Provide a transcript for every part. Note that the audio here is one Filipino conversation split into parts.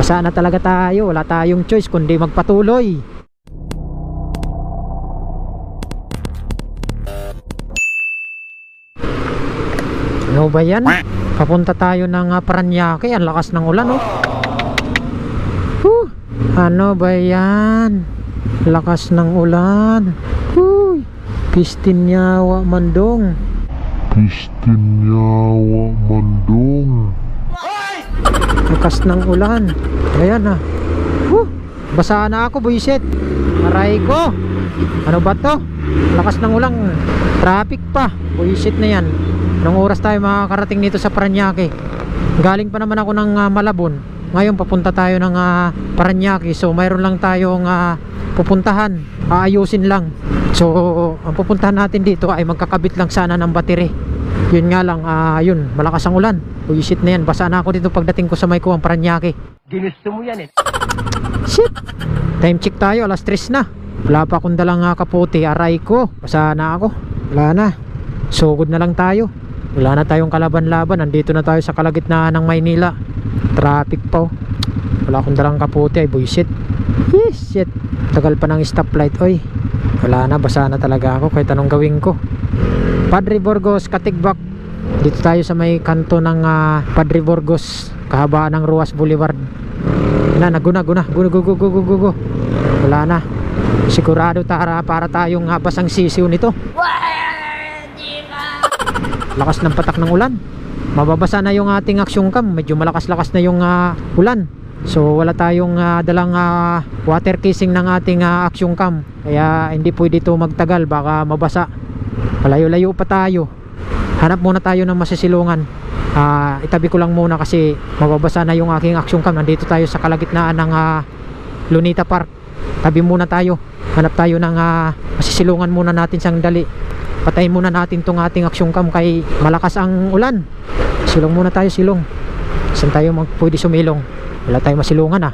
Basa na talaga tayo, wala tayong choice kundi magpatuloy. Ano ba yan? Papunta tayo ng Paranaque. Ang lakas ng ulan, oh. Ano ba yan? Lakas ng ulan. Pistinyawa Mandong. Pistinyawa Mandong. Lakas ng ulan. Ayan na. Basa na ako, buisit. Aray ko. Ano ba to? Lakas ng ulan. Traffic pa. Buisit na yan. Anong oras tayo makakarating dito sa Paranaque? Galing pa naman ako ng Malabon. Ngayon papunta tayo ng Paranaque. So mayroon lang tayong pupuntahan. Aayusin lang. So ang pupuntahan natin dito ay magkakabit lang sana ng battery. Yun nga lang, yun, malakas ang ulan. Buisit na yan. Basa na ako dito pagdating ko sa may kuwang Paranaque. Ginusto mo yan eh. Shit. Time check tayo, alas 3 na. Wala pa akong dalang kaputi. Aray ko. Basa na ako. Wala na. Sugod na lang tayo. Wala na tayong kalaban-laban. Nandito na tayo sa kalagitnaan ng Maynila. Traffic pa, oh. Wala akong dalang kaputi. Ay buisit. Shit. Tagal pa ng stoplight. Oy. Wala na. Basa na talaga ako kahit anong gawin ko. Padre Burgos, Katigbak. Dito tayo sa may kanto ng Padre Burgos, kahabaan ng Ruas Boulevard. Naguna. Go. Wala na. Sigurado para tayong basang sisiw nito. Lakas ng patak ng ulan. Mababasa na yung ating action cam. Medyo malakas-lakas na yung ulan. So wala tayong dalang water casing ng ating action cam. Kaya hindi pwede ito magtagal. Baka mabasa. Malayo-layo pa tayo. Hanap muna tayo ng masisilungan. Itabi ko lang muna kasi mababasa na yung aking action cam. Nandito tayo sa kalagitnaan ng Lunita Park. Tabi muna tayo. Hanap tayo ng masisilungan muna natin sandali. Patayin muna natin tong ating action cam kay malakas ang ulan. Silong muna tayo, silong. Saan tayo pwede sumilong? Wala tayong masilungan.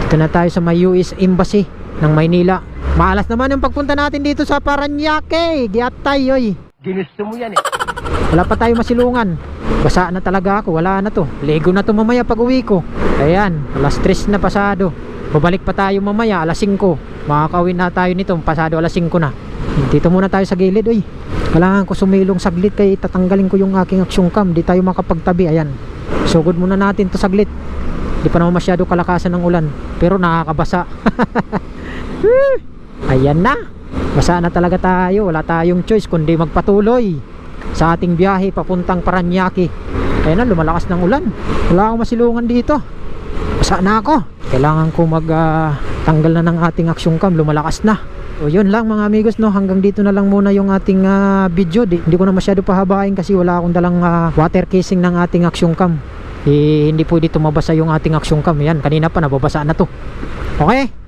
Dito na tayo sa may US Embassy ng Maynila. Maalas naman yung pagpunta natin dito sa Paranaque. Giatay, oy. Ginusto mo yan eh. Wala pa tayo masilungan. Basa na talaga ako, wala na to. Lego na to mamaya pag uwi ko. Ayan, alas 3 na pasado. Babalik pa tayo mamaya, alas 5. Makakawin na tayo nito, pasado alas 5 na. Dito muna tayo sa gilid, oy. Kailangan ko sumilong saglit kay tatanggalin ko yung aking action cam. Di tayo makapagtabi, ayan. Sugod muna natin to saglit. Di pa naman masyado kalakasan ng ulan, pero nakakabasa. Ayan na. Basa na talaga tayo. Wala tayong choice kundi magpatuloy sa ating biyahe papuntang Paranaque. Ayan na, lumalakas ng ulan. Wala akong masilungan dito. Basa na ako. Kailangan ko tanggal na ng ating action cam. Lumalakas na. O yun lang mga amigos, no, hanggang dito na lang muna yung ating video. Hindi ko na masyado pahabain kasi wala akong dalang water casing ng ating action cam. Hindi pwede tumabasa yung ating action cam. Yan, kanina pa nababasa na to. Okay.